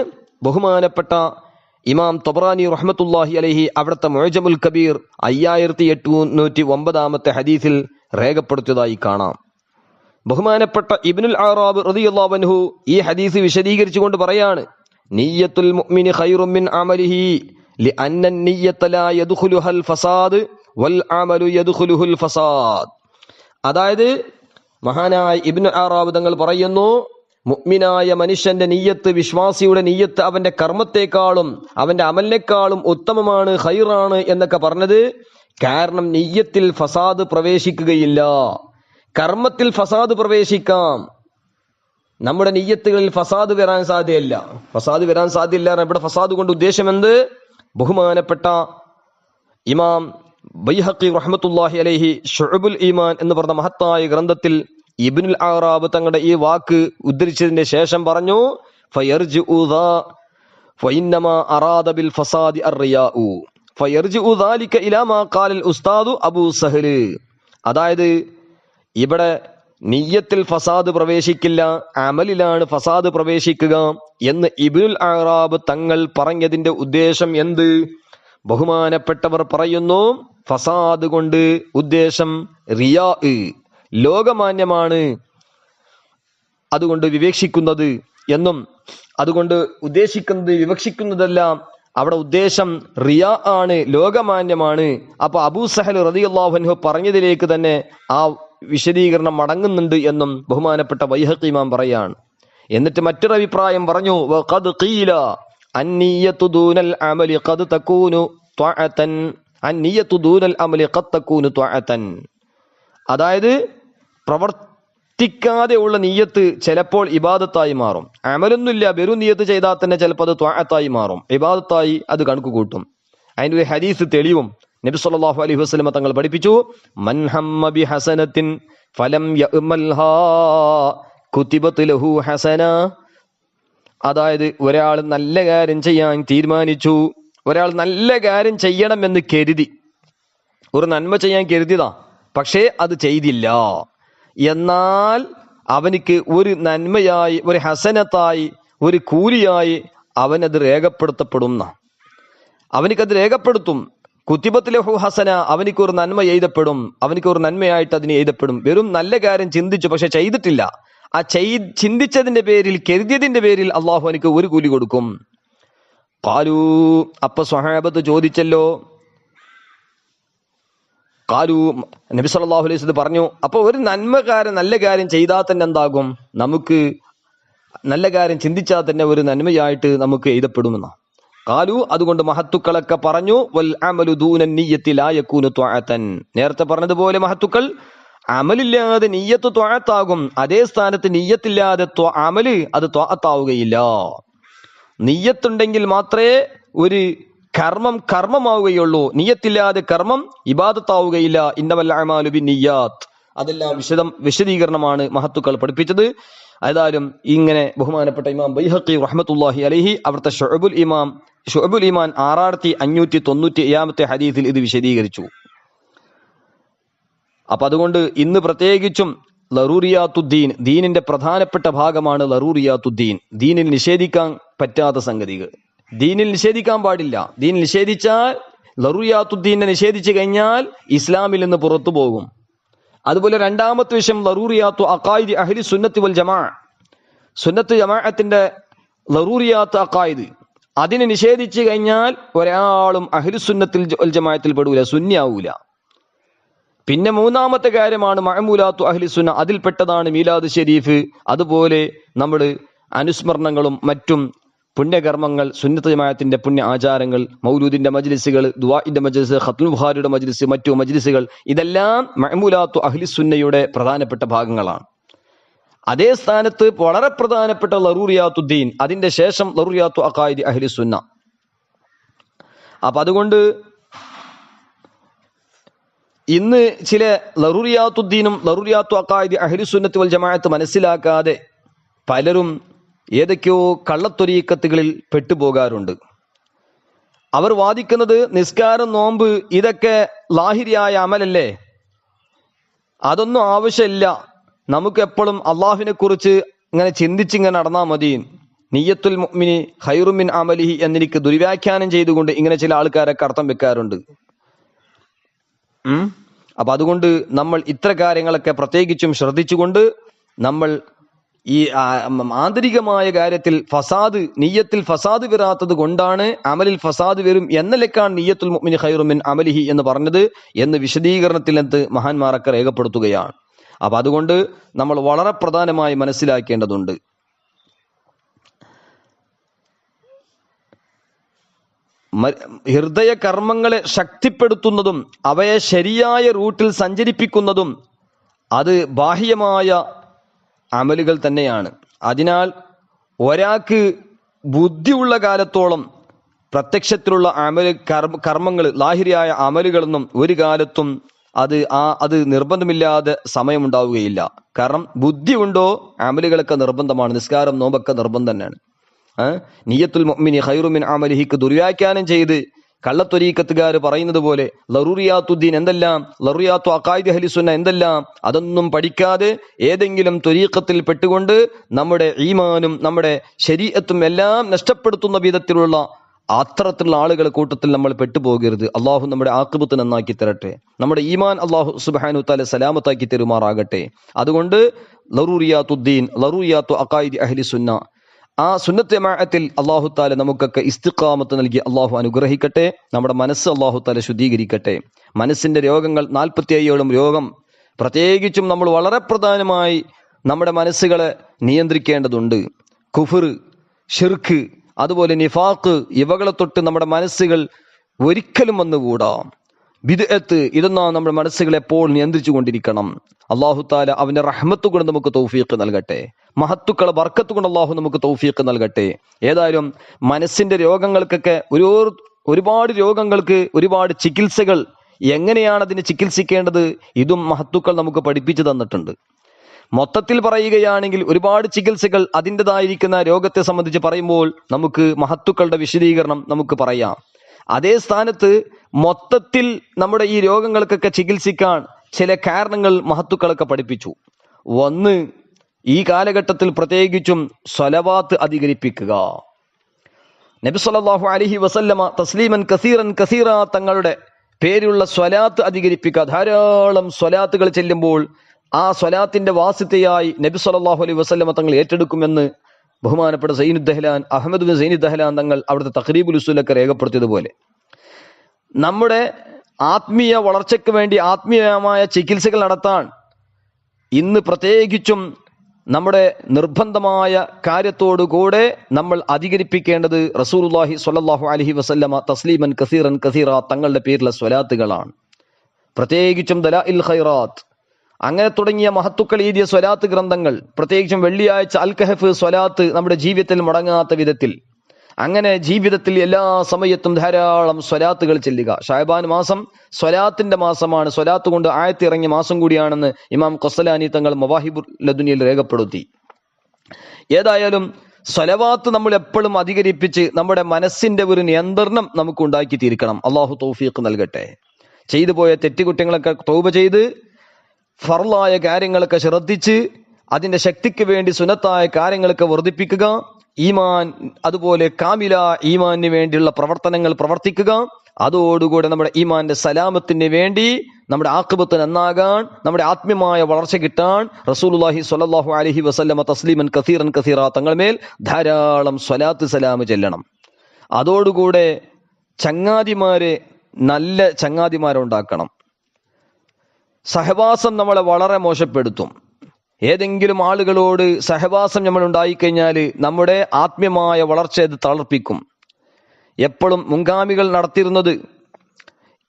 ബഹുമാനപ്പെട്ട ഇമാം തബറാനി റഹ്മത്തുള്ളാഹി അലൈഹി അവിടുത്തെ മുഅ്ജമുൽ കബീർ 5809 ഹദീസിൽ രേഖപ്പെടുത്തിയതായി കാണാം. ബഹുമാനപ്പെട്ട ഇബ്നുൽ അറാബ് റളിയല്ലാഹു അൻഹു ഈ ഹദീസ് വിശദീകരിച്ചുകൊണ്ട് പറയാണ്, നിയ്യത്തുൽ മുഅ്മിനി ഖൈറും മിൻ അമലിഹി ലിഅന്ന നിയ്യത ലാ യദ്ഖുലുഹൽ ഫസാദ് വൽ അമലു യദ്ഖുലുഹുൽ ഫസാദ്. അതായത് മഹാനായ ഇബ്നു അറാബ് തങ്ങൾ പറയുന്നു, മുഅ്മിനായ മനുഷ്യന്റെ നിയ്യത്ത്, വിശ്വാസിയുടെ നിയ്യത്ത് അവന്റെ കർമ്മത്തെക്കാളും അവന്റെ അമലിനേക്കാളും ഉത്തമമാണ്, ഖൈറാണ് എന്നൊക്കെ പറഞ്ഞത് കാരണം നിയ്യത്തിൽ ഫസാദ് പ്രവേശിക്കുകയില്ല. കർമ്മത്തിൽ ഫസാദ് പ്രവേശിക്കാം, നമ്മുടെ നിയ്യത്തുകളിൽ ഫസാദ് വരാൻ സാധ്യതയില്ല. ഫസാദ് വരാൻ സാധ്യതയില്ല. ഇവിടെ ഫസാദ് കൊണ്ട് ഉദ്ദേശം എന്ത്? ബഹുമാനപ്പെട്ട ഇമാം ബൈഹഖി റഹ്മത്തുള്ളാഹി അലൈഹി ശുഅബുൽ ഈമാൻ എന്ന് പറഞ്ഞ മഹത്തായ ഗ്രന്ഥത്തിൽ ഇബ്നുൽ അറാബ് തങ്ങളുടെ ഈ വാക്ക് ഉദ്ധരിച്ചതിന്റെ ശേഷം പറഞ്ഞു, ഫയർജിഉ ദാ ഫഇന്നമാ അറാദ ബിൽ ഫസാദി അർറിയാഉ ഫയർജിഉ ദാലിക ഇലാ മാ ഖാലൽ ഉസ്താദു അബൂ സഹൽ. അതായത് ഇവിടെ നിയ്യത്തിൽ ഫസാദ് പ്രവേശിക്കില്ല, അമലിലാണ് ഫസാദ് പ്രവേശിക്കുക എന്ന് ഇബ്നുൽ അറാബ് തങ്ങൾ പറഞ്ഞതിന്റെ ഉദ്ദേശം എന്ത്? ബഹുമാനപ്പെട്ടവർ പറയുന്നു, ഫസാദ് കൊണ്ട് ഉദ്ദേശം റിയാ, ലോകമാന്യമാണ് അതുകൊണ്ട് വിവക്ഷിക്കുന്നത് എന്നും, അതുകൊണ്ട് ഉദ്ദേശിക്കുന്നത് വിവക്ഷിക്കുന്നതെല്ലാം അവിടെ ഉദ്ദേശം റിയാ ആണ്, ലോകമാന്യമാണ്. അപ്പൊ അബൂ സഹൽ റളിയല്ലാഹു അൻഹു പറഞ്ഞതിലേക്ക് തന്നെ ആ വിശദീകരണം മടങ്ങുന്നുണ്ട് എന്നും ബഹുമാനപ്പെട്ട ബൈഹഖി ഇമാം പറയാണ്. എന്നിട്ട് മറ്റൊരു അഭിപ്രായം പറഞ്ഞു, വഖദ് ഖീല അന്നിയ്യതു ദൂനൽ അമലി ഖദ് തകൂനു ത്വഅതൻ, അന്നിയ്യതു ദൂനൽ അമലി ഖദ് തകൂനു ത്വഅതൻ. അതായത് പ്രവർത്തിക്കാതെ ഉള്ള നിയ്യത്ത് ചിലപ്പോൾ ഇബാദത്തായി മാറും. അമലൊന്നുമില്ല, വെറും നിയ്യത്ത് ചെയ്താൽ തന്നെ ചിലപ്പോൾ അത് ത്വഅത്തായി മാറും, ഇബാദത്തായി അത് കണക്ക് കൂട്ടും. അതിൻ്റെ ഒരു ഹദീസ് തെളിവും നബി സല്ലല്ലാഹു അലൈഹി വസല്ലം തങ്ങൾ പഠിപ്പിച്ചു, മൻ ഹമ്മ ബി ഹസനത്തിൻ ഫലം യഅമൽഹാ കുതിബത് ലഹു ഹസന. അതായത് ഒരാൾ നല്ല കാര്യം ചെയ്യാൻ തീരുമാനിച്ചു, ഒരാൾ നല്ല കാര്യം ചെയ്യണമെന്ന് കരുതി, ഒരു നന്മ ചെയ്യാൻ കരുതിയതാ, പക്ഷേ അത് ചെയ്തില്ല, എന്നാൽ അവനിക്ക് ഒരു നന്മയായി, ഒരു ഹസനത്തായി, ഒരു കൂലിയായി അവനത് രേഖപ്പെടുത്തപ്പെടുന്ന, അവനിക്കത് രേഖപ്പെടുത്തും. കുത്തിബത്ത് ലഹു ഹസന, അവനിക്ക് ഒരു നന്മ എഴുതപ്പെടും, അവനിക്ക് ഒരു നന്മയായിട്ട് അതിന് എഴുതപ്പെടും. വെറും നല്ല കാര്യം ചിന്തിച്ചു പക്ഷെ ചെയ്തിട്ടില്ല, ആ ചിന്തിച്ചതിന്റെ പേരിൽ, കരുതിയതിന്റെ പേരിൽ അള്ളാഹു എനിക്ക് ഒരു കൂലി കൊടുക്കും. ഖാലൂ, അപ്പൊ സ്വഹാബത്ത് ചോദിച്ചല്ലോ, ഖാലൂ, നബി സല്ലല്ലാഹു അലൈഹി വസല്ലം പറഞ്ഞു, അപ്പൊ ഒരു നന്മകാരൻ നല്ല കാര്യം ചെയ്താൽ തന്നെ എന്താകും? നമുക്ക് നല്ല കാര്യം ചിന്തിച്ചാൽ തന്നെ ഒരു നന്മയായിട്ട് നമുക്ക് എഴുതപ്പെടുമെന്ന. ഖാലൂ, അതുകൊണ്ട് മഹത്തുക്കളൊക്കെ പറഞ്ഞു, വൽ അമലു ദൂന നിയ്യത്തി ലാ യകൂനു ത്വഅതൻ. നേരത്തെ പറഞ്ഞതുപോലെ മഹത്തുക്കൾ അമലില്ലാതെ നിയ്യത്ത് ത്വഅത്താകും, അതേ സ്ഥാനത്ത് നിയ്യത്തില്ലാതെ അമല് അത് ത്വഅത്താവുകയില്ല. നിയ്യത്തുണ്ടെങ്കിൽ മാത്രമേ ഒരു കർമ്മം കർമ്മമാവുകയുള്ളൂ, നിയ്യത്തില്ലാതെ കർമ്മം ഇബാദത്താവുകയില്ല. ഇന്നമൽ അഅമാലു ബിന്നിയ്യാത്ത്, അതെല്ലാം വിശദീകരണമാണ് മഹത്തുക്കൾ പഠിപ്പിച്ചത്. ഏതായാലും ഇങ്ങനെ ബഹുമാനപ്പെട്ട ഇമാം ബൈഹഖി റഹ്മത്തുള്ളാഹി അലൈഹി അവിടുത്തെ ശുഅബുൽ ഈമാൻ 6597 ഹദീസിൽ ഇത് വിശദീകരിച്ചു. അപ്പൊ അതുകൊണ്ട് ഇന്ന് പ്രത്യേകിച്ചും ലറൂറിയാത്തുദ്ദീൻ, ദീനിന്റെ പ്രധാനപ്പെട്ട ഭാഗമാണ് ലറൂറിയാത്തുദ്ദീൻ. ദീനിൽ നിഷേധിക്കാൻ പറ്റാത്ത സംഗതികൾ ദീനിൽ നിഷേധിക്കാൻ പാടില്ല. ദീൻ നിഷേധിച്ചാൽ, ലറൂറിയാത്തുദ്ദീനെ നിഷേധിച്ചു കഴിഞ്ഞാൽ ഇസ്ലാമിൽ നിന്ന് പുറത്തു പോകും. അതുപോലെ രണ്ടാമത്തെ വിഷയം ലറൂറിയാത്തു അഖായിദ് അഹ്ലി സുന്നത്തി വൽ ജമാഅ, സുന്നത്ത് ജമാഅത്തിന്റെ ലറൂറിയാത്ത് അഖായിദ്, അതിനെ നിഷേധിച്ചു കഴിഞ്ഞാൽ ഒരാളും അഹ്ലു സുന്നത്തിൽ വൽ ജമാഅത്തിൽ പെടൂല, സുന്നിയാവൂല. പിന്നെ മൂന്നാമത്തെ കാര്യമാണ് മഅമൂലാത്തു അഹ്ലി സുന്ന, അതിൽപ്പെട്ടതാണ് മീലാദ് ഷരീഫ്, അതുപോലെ നമ്മുടെ അനുസ്മരണങ്ങളും മറ്റും പുണ്യകർമ്മങ്ങൾ, സുന്നത്ത് ജമാഅത്തിന്റെ പുണ്യ ആചാരങ്ങൾ, മൗലൂദിന്റെ മജ്ലിസുകൾ, ദുആഇന്റെ മജ്ലിസ്, ഖത്മുൽ ബുഖാരിയുടെ മജ്ലിസ്, മറ്റു മജ്ലിസുകൾ, ഇതെല്ലാം മഅമൂലാത്തു അഹ്ലി സുന്നയുടെ പ്രധാനപ്പെട്ട ഭാഗങ്ങളാണ്. അതേ സ്ഥാനത്ത് വളരെ പ്രധാനപ്പെട്ട ലറൂറിയാത്തുദ്ദീൻ, അതിന്റെ ശേഷം ലറൂറിയാത്തു അഖായിദ് അഹ്ലി സുന്ന. അപ്പൊ അതുകൊണ്ട് ഇന്ന് ചില ലറൂറിയാത്തുദ്ദീനും ലറൂറിയാത്തു അഖായിദ് അഹ്ലി സുന്നത്ത് വൽ ജമാഅത്ത് മനസ്സിലാക്കാതെ പലരും ഏതൊക്കെയോ കള്ളത്തൊരീക്കത്തുകളിൽ പെട്ടുപോകാറുണ്ട്. അവർ വാദിക്കുന്നത് നിസ്കാരം, നോമ്പ് ഇതൊക്കെ ലാഹിരിയായ അമലല്ലേ, അതൊന്നും ആവശ്യമില്ല, നമുക്ക് എപ്പോഴും അള്ളാഹുവിനെ കുറിച്ച് ഇങ്ങനെ ചിന്തിച്ചിങ്ങനെ നടന്നാൽ മതി, നിയ്യത്തുൽ മുഅ്മിനി ഖൈറും മിൻ അമലിഹി എന്നെനിക്ക് ദുർവ്യാഖ്യാനം ചെയ്തുകൊണ്ട് ഇങ്ങനെ ചില ആൾക്കാരൊക്കെ അർത്ഥം വെക്കാറുണ്ട്. അപ്പൊ അതുകൊണ്ട് നമ്മൾ ഇത്ര കാര്യങ്ങളൊക്കെ പ്രത്യേകിച്ചും ശ്രദ്ധിച്ചുകൊണ്ട് നമ്മൾ ഈ ആന്തരികമായ കാര്യത്തിൽ ഫസാദ്, നിയ്യത്തിൽ ഫസാദ് വരാത്തത് കൊണ്ടാണ് അമലിൽ ഫസാദ് വരും എന്നലേക്കാണ് നിയ്യത്തുൽ മുഅ്മിനി ഖൈറും മിൻ അമലിഹി എന്ന് പറഞ്ഞത് എന്ന് വിശദീകരണത്തിൽ മഹാന്മാരൊക്കെ രേഖപ്പെടുത്തുകയാണ്. അപ്പൊ അതുകൊണ്ട് നമ്മൾ വളരെ പ്രധാനമായി മനസ്സിലാക്കേണ്ടതുണ്ട്. ഹൃദയ കർമ്മങ്ങളെ ശക്തിപ്പെടുത്തുന്നതും അവയെ ശരിയായ റൂട്ടിൽ സഞ്ചരിപ്പിക്കുന്നതും അത് ബാഹ്യമായ അമലുകൾ തന്നെയാണ്. അതിനാൽ ഒരാൾക്ക് ബുദ്ധിയുള്ള കാലത്തോളം പ്രത്യക്ഷത്തിലുള്ള കർമ്മങ്ങൾ, ലാഹിരിയായ അമലുകളൊന്നും ഒരു കാലത്തും അത് നിർബന്ധമില്ലാതെ സമയമുണ്ടാവുകയില്ല. കാരണം ബുദ്ധി ഉണ്ടോ അമലുകളൊക്കെ നിർബന്ധമാണ്. നിസ്കാരം, നോമ്പൊക്കെ നിർബന്ധം തന്നെയാണ്. നിയ്യത്തുൽ മുഅ്മിനി ഖൈറു മിൻ അമലിഹിക്ക് ദുർവ്യാഖ്യാനം ചെയ്ത് കള്ളത്വരീക്കത്തുകാർ പറയുന്നത് പോലെ ലറൂറിയാത്തുദ്ദീൻ എന്തെല്ലാം, ലറൂറിയാത്തു അഖായിദ് അഹ്ലി സുന്ന എന്തെല്ലാം, അതൊന്നും പഠിക്കാതെ ഏതെങ്കിലും ത്വരീഖത്തിൽ പെട്ടുകൊണ്ട് നമ്മുടെ ഈമാനും നമ്മുടെ ശരീഅത്തും എല്ലാം നഷ്ടപ്പെടുത്തുന്ന വിധത്തിലുള്ള അത്തരത്തിലുള്ള ആളുകളുടെ കൂട്ടത്തിൽ നമ്മൾ പെട്ടുപോകരുത്. അള്ളാഹു നമ്മുടെ ആഖിബത്ത് നന്നാക്കി തരട്ടെ. നമ്മുടെ ഈമാൻ അള്ളാഹു സുബ്ഹാനഹു തആല സലാമത്താക്കി തരുമാറാകട്ടെ. അതുകൊണ്ട് ലറൂറിയാത്തുദ്ദീൻ, ലറൂറിയാത്തു അഖായിദ് അഹ്ലി സുന്ന, ആ സുന്നത്ത് ജമാഅത്തിൽ അള്ളാഹു താല നമുക്കൊക്കെ ഇസ്തിഖാമത്ത് നൽകി അള്ളാഹു അനുഗ്രഹിക്കട്ടെ. നമ്മുടെ മനസ്സ് അള്ളാഹു താല ശുദ്ധീകരിക്കട്ടെ. മനസ്സിന്റെ രോഗങ്ങൾ 47 രോഗം, പ്രത്യേകിച്ചും നമ്മൾ വളരെ പ്രധാനമായി നമ്മുടെ മനസ്സുകളെ നിയന്ത്രിക്കേണ്ടതുണ്ട്. കുഫ്ർ, ഷിർക്ക്, അതുപോലെ നിഫാഖ്, ഇവകളെ തൊട്ട് നമ്മുടെ മനസ്സുകൾ ഒരിക്കലും വന്നുകൂടാ. ബിദ്അത്ത്, ഇതൊന്നും നമ്മുടെ മനസ്സുകളെ എപ്പോൾ നിയന്ത്രിച്ചു കൊണ്ടിരിക്കണം. അള്ളാഹു താല അവന്റെ റഹ്മത്ത് കൊണ്ട് നമുക്ക് തൗഫീഖ് നൽകട്ടെ. മഹത്തുക്കളെ ബർക്കത്ത് കൊണ്ട് അള്ളാഹു നമുക്ക് തൗഫീഖ് നൽകട്ടെ. ഏതായാലും മനസ്സിന്റെ രോഗങ്ങൾക്കൊക്കെ ഒരുപാട് രോഗങ്ങൾക്ക് ഒരുപാട് ചികിത്സകൾ, എങ്ങനെയാണ് അതിനെ ചികിത്സിക്കേണ്ടത്, ഇതും മഹത്തുക്കൾ നമുക്ക് പഠിപ്പിച്ചു തന്നിട്ടുണ്ട്. മൊത്തത്തിൽ പറയുകയാണെങ്കിൽ ഒരുപാട് ചികിത്സകൾ അതിൻ്റെതായിരിക്കുന്ന രോഗത്തെ സംബന്ധിച്ച് പറയുമ്പോൾ നമുക്ക് മഹത്തുക്കളുടെ വിശദീകരണം നമുക്ക് പറയാം. അതേ സ്ഥാനത്ത് മൊത്തത്തിൽ നമ്മുടെ ഈ രോഗങ്ങൾക്കൊക്കെ ചികിത്സിക്കാൻ ചില കാരണങ്ങൾ മഹത്തുക്കളൊക്കെ പഠിപ്പിച്ചു. ഒന്ന്, ഈ കാലഘട്ടത്തിൽ പ്രത്യേകിച്ചും സ്വലവാത്ത് അധികരിപ്പിക്കുക. നബി സല്ലല്ലാഹു അലൈഹി വസല്ലമ തസ്ലീമൻ കസീറൻ കസീറ തങ്ങളുടെ പേരുള്ള സ്വലാത്ത് അധികരിപ്പിക്കുക. ധാരാളം സ്വലാത്തുകൾ ചെല്ലുമ്പോൾ ആ സ്വലാത്തിന്റെ വാസിത്തയായി നബി സല്ലല്ലാഹു അലൈഹി വസല്ലമ തങ്ങൾ ഏറ്റെടുക്കുമെന്ന് ബഹുമാനപ്പെട്ട സൈനുദ്ദഹ്ലാൻ, അഹമ്മദ് ബിൻ സൈനുദ്ദഹ്ലാൻ തങ്ങൾ അവിടുത്തെ തഖ്രീബുൽ ഉസൂലൊക്കെ രേഖപ്പെടുത്തിയതുപോലെ നമ്മുടെ ആത്മീയ വളർച്ചയ്ക്ക് വേണ്ടി ആത്മീയമായ ചികിത്സകൾ നടത്താൻ ഇന്ന് പ്രത്യേകിച്ചും നമ്മുടെ നിർബന്ധമായ കാര്യത്തോടുകൂടെ നമ്മൾ അധികരിപ്പിക്കേണ്ടത് റസൂലുള്ളാഹി സ്വല്ലല്ലാഹു അലൈഹി വസല്ലമ തസ്ലീമൻ കസീറൻ കസീറ തങ്ങളുടെ പേരിലുള്ള സ്വലാത്തുകളാണ്. പ്രത്യേകിച്ചും ദലാഇൽ ഖൈറാത്ത്, അങ്ങനെ തുടങ്ങിയ മഹത്തുക്കൾ എഴുതിയ സ്വലാത്ത് ഗ്രന്ഥങ്ങൾ, പ്രത്യേകിച്ചും വെള്ളിയാഴ്ച അൽ കഹഫ് സ്വലാത്ത് നമ്മുടെ ജീവിതത്തിൽ മുടങ്ങാത്ത വിധത്തിൽ, അങ്ങനെ ജീവിതത്തിൽ എല്ലാ സമയത്തും ധാരാളം സ്വലാത്തുകൾ ചെല്ലുക. ഷഅബാൻ മാസം സ്വലാത്തിന്റെ മാസമാണ്. സ്വലാത്ത് കൊണ്ട് ആയത്തിറങ്ങിയ മാസം കൂടിയാണെന്ന് ഇമാം ഖസ്സലാനി തങ്ങൾ മവാഹിബുൽ ലദുനിയിൽ രേഖപ്പെടുത്തി. ഏതായാലും സ്വലവാത്ത് നമ്മൾ എപ്പോഴും അധികരിപ്പിച്ച് നമ്മുടെ മനസ്സിന്റെ ഒരു നിയന്ത്രണം നമുക്ക് ഉണ്ടാക്കി തീർക്കണം. അള്ളാഹു തൗഫീഖ് നൽകട്ടെ. ചെയ്തു പോയ തെറ്റുകുറ്റങ്ങളൊക്കെ തൗബ ചെയ്ത് ഫർളായ കാര്യങ്ങളൊക്കെ ശ്രദ്ധിച്ച് അതിന്റെ ശക്തിക്ക് വേണ്ടി സുന്നത്തായ കാര്യങ്ങളൊക്കെ വർദ്ധിപ്പിക്കുക. ഈമാൻ, അതുപോലെ കാമില ഈമാനിന് വേണ്ടിയുള്ള പ്രവർത്തനങ്ങൾ പ്രവർത്തിക്കുക. അതോടുകൂടെ നമ്മുടെ ഈമാന്റെ സലാമത്തിന് വേണ്ടി നമ്മുടെ ആഖിബത്ത് നന്നാകാൻ, നമ്മുടെ ആത്മീയമായ വളർച്ച കിട്ടാൻ റസൂലുള്ളാഹി സ്വല്ലല്ലാഹു അലൈഹി വസല്ലമ തസ്ലീമൻ കസീറൻ കസീറ തങ്ങൾമേൽ ധാരാളം സ്വലാത്ത് സലാം ചെല്ലണം. അതോടുകൂടെ ചങ്ങാതിമാരെ, നല്ല ചങ്ങാതിമാരുണ്ടാക്കണം. സഹവാസം നമ്മളെ വളരെ മോശപ്പെടുത്തും. ഏതെങ്കിലും ആളുകളോട് സഹവാസം നമ്മൾ ഉണ്ടായിക്കഴിഞ്ഞാൽ നമ്മുടെ ആത്മീയമായ വളർച്ച ഇത് തളർപ്പിക്കും. എപ്പോഴും മുൻഗാമികൾ നടത്തിയിരുന്നത്,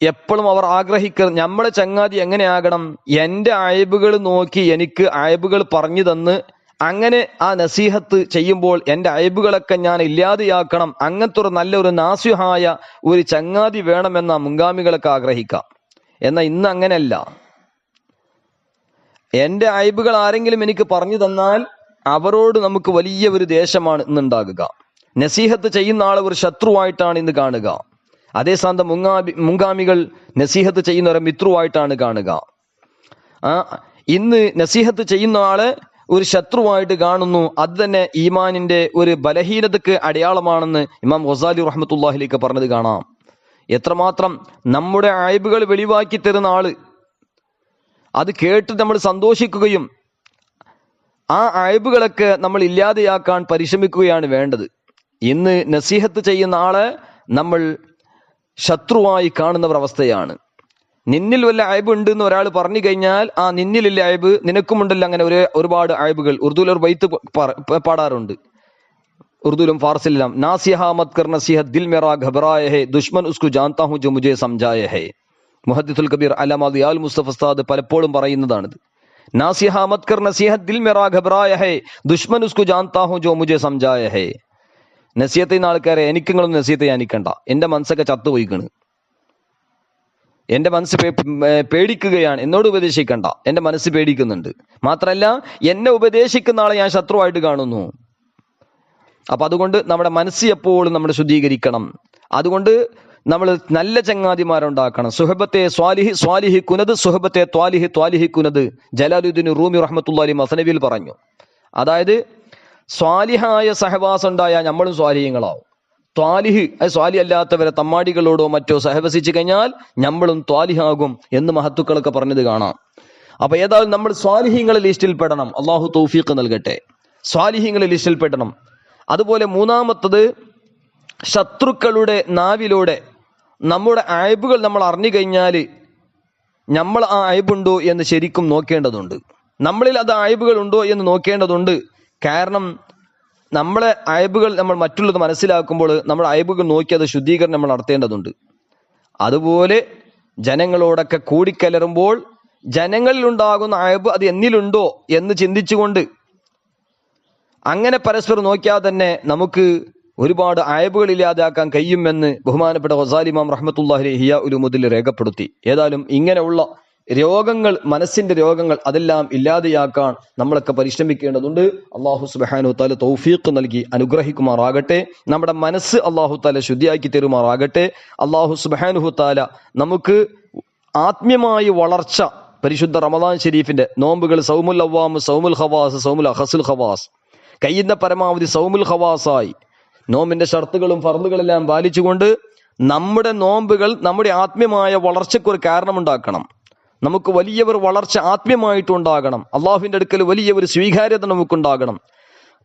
എപ്പോഴും അവർ ആഗ്രഹിക്കുന്നത് നമ്മളെ ചങ്ങാതി എങ്ങനെയാകണം, എൻ്റെ അയബുകൾ നോക്കി എനിക്ക് അയബുകൾ പറഞ്ഞു തന്ന് അങ്ങനെ ആ നസീഹത്ത് ചെയ്യുമ്പോൾ എൻ്റെ അയബുകളൊക്കെ ഞാൻ ഇല്ലാതെയാക്കണം. അങ്ങനത്തെ ഒരു നല്ലൊരു നാസിഹായ ഒരു ചങ്ങാതി വേണമെന്ന മുൻഗാമികളൊക്കെ ആഗ്രഹിക്കാം. എന്നാൽ ഇന്ന് അങ്ങനെയല്ല. എൻ്റെ അയബുകൾ ആരെങ്കിലും എനിക്ക് പറഞ്ഞു തന്നാൽ അവരോട് നമുക്ക് വലിയ ഒരു ദേഷ്യമാണ് ഇന്നുണ്ടാകുക. നസീഹത്ത് ചെയ്യുന്ന ആളെ ഒരു ശത്രുവായിട്ടാണ് ഇന്ന് കാണുക. അതേ സ്ഥാനത്ത് മുൻഗാമികൾ നസീഹത്ത് ചെയ്യുന്നവരെ മിത്രുവായിട്ടാണ് കാണുക. ഇന്ന് നസീഹത്ത് ചെയ്യുന്ന ആളെ ഒരു ശത്രുവായിട്ട് കാണുന്നു. അത് തന്നെ ഈമാനിന്റെ ഒരു ബലഹീനതക്ക് അടയാളമാണെന്ന് ഇമാം ഗസാലി റഹ്മത്തുള്ളാഹിലേക്ക് പറഞ്ഞത് കാണാം. എത്രമാത്രം നമ്മുടെ അയബുകൾ വെളിവാക്കി തരുന്ന ആള്, അത് കേട്ട് നമ്മൾ സന്തോഷിക്കുകയും ആ അയബുകളൊക്കെ നമ്മൾ ഇല്ലാതെയാക്കാൻ പരിശ്രമിക്കുകയാണ് വേണ്ടത്. ഇന്ന് നസീഹത്ത് ചെയ്യുന്ന ആളെ നമ്മൾ ശത്രുവായി കാണുന്ന ഒരവസ്ഥയാണ്. നിന്നിൽ വല്ല അയബ് ഉണ്ട് എന്ന് ഒരാൾ പറഞ്ഞു കഴിഞ്ഞാൽ ആ നിന്നിലില്ല അയബ് നിനക്കുമുണ്ടല്ലോ. അങ്ങനെ ഒരുപാട് അയബുകൾ ഉറുദുവിൽ ഒരു ബൈത്ത് പാടാറുണ്ട്. ഉറുദുലും ഫാർസിലും നാസിഹ മത് കർ നസീഹത്ത് ദിൽ മേറാ ഘബറായ ഹൈ ദുശ്മൻ ഉസ്കു ജാൻതാ ഹൂം ജോ മുझे समझाए है. മുഹദ്ദിസുൽ കബീർ അല്ലാമ ദിയാൽ മുസ്തഫ ഉസ്താദ് പലപ്പോഴും പറയുന്നതാണിത്. नासिहा मत कर नसीहत दिल मेरा घबराया है दुश्मन उसको जानता हूं जो मुझे समझाया है. നസിഹത്ത് ചെയ്യുന്ന ആൾക്കാരെ എനിക്ക് നിങ്ങളൊന്നും നസിഹത്ത് ചെയ്യാൻ നിൽക്കണ്ട. എൻ്റെ മനസ്സൊക്കെ ചത്തുപോയിക്കണ്, എൻ്റെ മനസ്സ് പേടിക്കുകയാണ്, എന്നോട് ഉപദേശിക്കണ്ട, എൻ്റെ മനസ്സ് പേടിക്കുന്നുണ്ട്. മാത്രമല്ല എന്നെ ഉപദേശിക്കുന്ന ആളെ ഞാൻ ശത്രുവായിട്ട് കാണുന്നു. അപ്പൊ അതുകൊണ്ട് നമ്മുടെ മനസ്സ് എപ്പോഴും നമ്മൾ ശുദ്ധീകരിക്കണം. അതുകൊണ്ട് നമ്മൾ നല്ല ചങ്ങാതിമാരുണ്ടാക്കണം. സുഹബത്തെ സ്വാലിഹി സ്വാലിഹി കുനത് സുഹബത്തെ ത്വാലിഹി ത്വാലിഹി കുനത് ജലാലുദ്ദീൻ റൂമി റഹ്മത്തുള്ളാഹി മസനവിയിൽ പറഞ്ഞു. അതായത് സ്വാലിഹായ സഹവാസം ഉണ്ടായാൽ നമ്മളും സ്വാലിഹ്യങ്ങളാവും. ത്വാലിഹ് സ്വാലി അല്ലാത്തവരെ തമ്മാടികളോടോ മറ്റോ സഹവസിച്ചു കഴിഞ്ഞാൽ നമ്മളും ത്വാലിഹാകും എന്ന് മഹത്തുക്കളൊക്കെ പറഞ്ഞത് കാണാം. അപ്പൊ ഏതായാലും നമ്മൾ സ്വാലിഹ്യങ്ങളുടെ ലിസ്റ്റിൽ പെടണം. അള്ളാഹു തൗഫീഖ് നൽകട്ടെ. സ്വാലിഹ്യങ്ങളുടെ ലിസ്റ്റിൽ പെടണം. അതുപോലെ മൂന്നാമത്തത്, ശത്രുക്കളുടെ നാവിലൂടെ നമ്മുടെ അയബുകൾ നമ്മൾ അറിഞ്ഞു കഴിഞ്ഞാൽ നമ്മൾ ആ അയബുണ്ടോ എന്ന് ശരിക്കും നോക്കേണ്ടതുണ്ട്. നമ്മളിൽ അത് അയബുകൾ ഉണ്ടോ എന്ന് നോക്കേണ്ടതുണ്ട്. കാരണം നമ്മളെ അയബുകൾ നമ്മൾ മറ്റുള്ളത് മനസ്സിലാക്കുമ്പോൾ നമ്മുടെ അയബുകൾ നോക്കി അത് ശുദ്ധീകരണം നമ്മൾ നടത്തേണ്ടതുണ്ട്. അതുപോലെ ജനങ്ങളോടൊക്കെ കൂടിക്കലറുമ്പോൾ ജനങ്ങളിൽ ഉണ്ടാകുന്ന അയബ് അത് എന്നിലുണ്ടോ എന്ന് ചിന്തിച്ചുകൊണ്ട് അങ്ങനെ പരസ്പരം നോക്കിയാൽ തന്നെ നമുക്ക് ഒരുപാട് അയബുകൾ ഇല്ലാതാക്കാൻ കഴിയുമെന്ന് ബഹുമാനപ്പെട്ട ഗസാലി ഇമാം റഹ്മത്തുള്ളാഹി അലൈഹി ഇഹ്യാ ഉലൂമുദ്ദീനിൽ രേഖപ്പെടുത്തി. ഏതായാലും ഇങ്ങനെയുള്ള രോഗങ്ങൾ, മനസ്സിന്റെ രോഗങ്ങൾ, അതെല്ലാം ഇല്ലാതെയാക്കാൻ നമ്മളൊക്കെ പരിശ്രമിക്കേണ്ടതുണ്ട്. അല്ലാഹു സുബ്ഹാനഹു തആല തൗഫീഖ് നൽകി അനുഗ്രഹിക്കുമാറാകട്ടെ. നമ്മുടെ മനസ്സ് അല്ലാഹു തആല ശുദ്ധിയാക്കി തരുമാറാകട്ടെ. അല്ലാഹു സുബ്ഹാനഹു തആല നമുക്ക് ആത്മീയമായ വളർച്ച, പരിശുദ്ധ റമദാൻ ഷരീഫിന്റെ നോമ്പുകൾ, സൗമുൽ അവ്വാം, സൗമുൽ ഖവാസ്, സൗമുൽ അഖസുൽ ഖവാസ്, കഴിയുന്ന പരമാവധി സൗമുൽ ഖവാസായി നോമ്പിന്റെ ഷർത്തുകളും ഫർളുകളെല്ലാം പാലിച്ചുകൊണ്ട് നമ്മുടെ നോമ്പുകൾ നമ്മുടെ ആത്മീയമായ വളർച്ചയ്ക്കൊരു കാരണമുണ്ടാക്കണം. നമുക്ക് വലിയൊരു വളർച്ച ആത്മീയമായിട്ടുണ്ടാകണം. അള്ളാഹുവിന്റെ അടുക്കൽ വലിയ ഒരു സ്വീകാര്യത നമുക്കുണ്ടാകണം.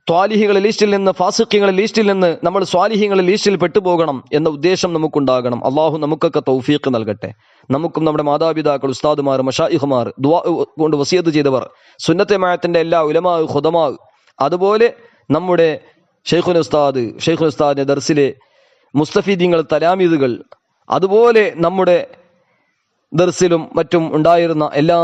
ത്വാലിഹികളുടെ ലിസ്റ്റിൽ നിന്ന്, ഫാസിഖീങ്ങളുടെ ലിസ്റ്റിൽ നിന്ന് നമ്മൾ സ്വാലിഹികളുടെ ലിസ്റ്റിൽ പെട്ടുപോകണം എന്ന ഉദ്ദേശം നമുക്കുണ്ടാകണം. അള്ളാഹു നമുക്കൊക്കെ തൗഫീഖ് നൽകട്ടെ. നമുക്കും നമ്മുടെ മാതാപിതാക്കൾ, ഉസ്താദുമാർ, മശായിഖുമാർ, ദുആ കൊണ്ട് വസിയത്ത് ചെയ്തവർ, സുന്നത്തെ ജമാഅത്തിന്റെ എല്ലാ ഉലമാ, ഖുദമാ, അതുപോലെ നമ്മുടെ ഷെയ്ഖുൽ ഉസ്താദിന്റെ ദർസിലെ മുസ്തഫീദീങ്ങൾ, തലാമീദുകൾ, അതുപോലെ നമ്മുടെ ദർസിലും മറ്റും ഉണ്ടായിരുന്ന എല്ലാ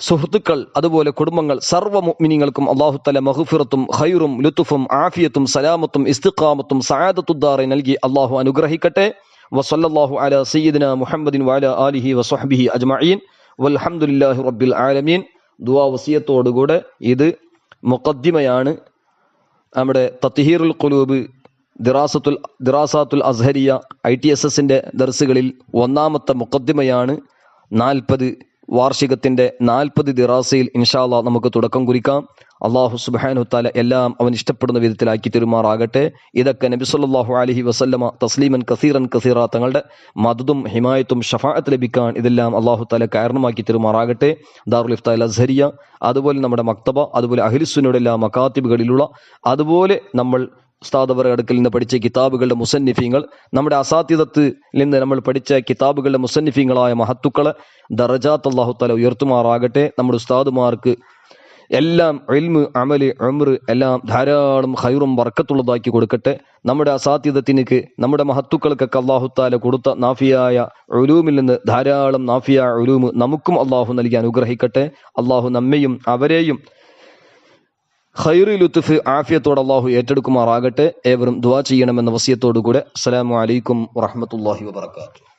സുഹൃത്തുക്കൾ, അതുപോലെ കുടുംബങ്ങൾ, സർവ്വ മുഅ്മിനീങ്ങൾക്കും അല്ലാഹു തആല മഗ്ഫിറത്തും ഖൈറും ലുത്ഫും ആഫിയത്തും സലാമത്തും ഇസ്തിഖാമത്തും സആദത്തുദ്ദാറൈൻ നൽകി അല്ലാഹു അനുഗ്രഹിക്കട്ടെ. വസല്ലല്ലാഹു അലാ സയ്യിദിനാ മുഹമ്മദിൻ വഅലാ ആലിഹി വസ്വഹ്ബിഹി അജ്മഈൻ വൽഹംദുലില്ലാഹി റബ്ബിൽ ആലമീൻ. ദുആ വസിയത്തോടുകൂടെ ഇത് മുഖദ്ദിമയാണ്. നമ്മുടെ തത്ഹീറുൽ ഖുലൂബ്, ദിറാസാത്തുൽ അസ്ഹരിയ, ITSSന്റെ ദർസുകളിൽ ഒന്നാമത്തെ മുഖദ്ദിമയാണ്. 40 വാർഷികത്തിന്റെ 40 ദിറാസയിൽ ഇൻഷാ അല്ലാഹ് നമുക്ക് തുടക്കം കുറിക്കാം. അല്ലാഹു സുബ്ഹാനഹു തആല എല്ലാം അവൻ ഇഷ്ടപ്പെടുന്ന വിധത്തിലാക്കി തരുമാറാകട്ടെ. ഇതൊക്കെ നബി സല്ലല്ലാഹു അലൈഹി വസല്ലമ തസ്ലീമൻ കസീറ തങ്ങളുടെ മദദും ഹിമായത്തും ഷഫാഅത്ത് ലഭിക്കാൻ ഇതെല്ലാം അല്ലാഹു തആല കാരണമാക്കി തരുമാറാകട്ടെ. ദാറുൽ ഇഫ്താ അസ്ഹരിയ, അതുപോലെ നമ്മുടെ മക്തബ, അതുപോലെ അഹ്ലുസുന്നയുടെ എല്ലാ മകാത്തിബുകളിലുള്ള, അതുപോലെ നമ്മൾ ഉസ്താദവരുടെ അടുക്കൽ നിന്ന് പഠിച്ച കിതാബുകളുടെ മുസന്നിഫീങ്ങൾ, നമ്മുടെ അസാത്തിദത്തിൽ നിന്ന് നമ്മൾ പഠിച്ച കിതാബുകളുടെ മുസന്നിഫീങ്ങളായ മഹത്തുക്കളെ ദറജാത്ത് അല്ലാഹു തആല ഉയർത്തുമാറാകട്ടെ. നമ്മുടെ ഉസ്താദുമാർക്ക് എല്ലാം ഇൽമ്, അമല്, ഉംറ് എല്ലാം ധാരാളം ഖൈറും ബർക്കത്തുള്ളതാക്കി കൊടുക്കട്ടെ. നമ്മുടെ അസാത്തിദത്തിനക്ക്, നമ്മുടെ മഹത്തുക്കൾക്കൊക്കെ അല്ലാഹു തആല കൊടുത്ത നാഫിയായ ഉലൂമിൽ നിന്ന് ധാരാളം നാഫിയായ ഉലൂമ് നമുക്കും അല്ലാഹു നൽകി അനുഗ്രഹിക്കട്ടെ. അല്ലാഹു നമ്മയും അവരെയും ഖൈറ്, ലുത്ഫ്, ആഫിയത്തോടെ അല്ലാഹു ഏറ്റെടുക്കുമാറാകട്ടെ. ഏവരും ദുആ ചെയ്യണമെന്ന വസിയത്തോടുകൂടെ അസ്സലാമു അലൈക്കും വറഹ്മത്തുള്ളാഹി വബറകാതുഹു.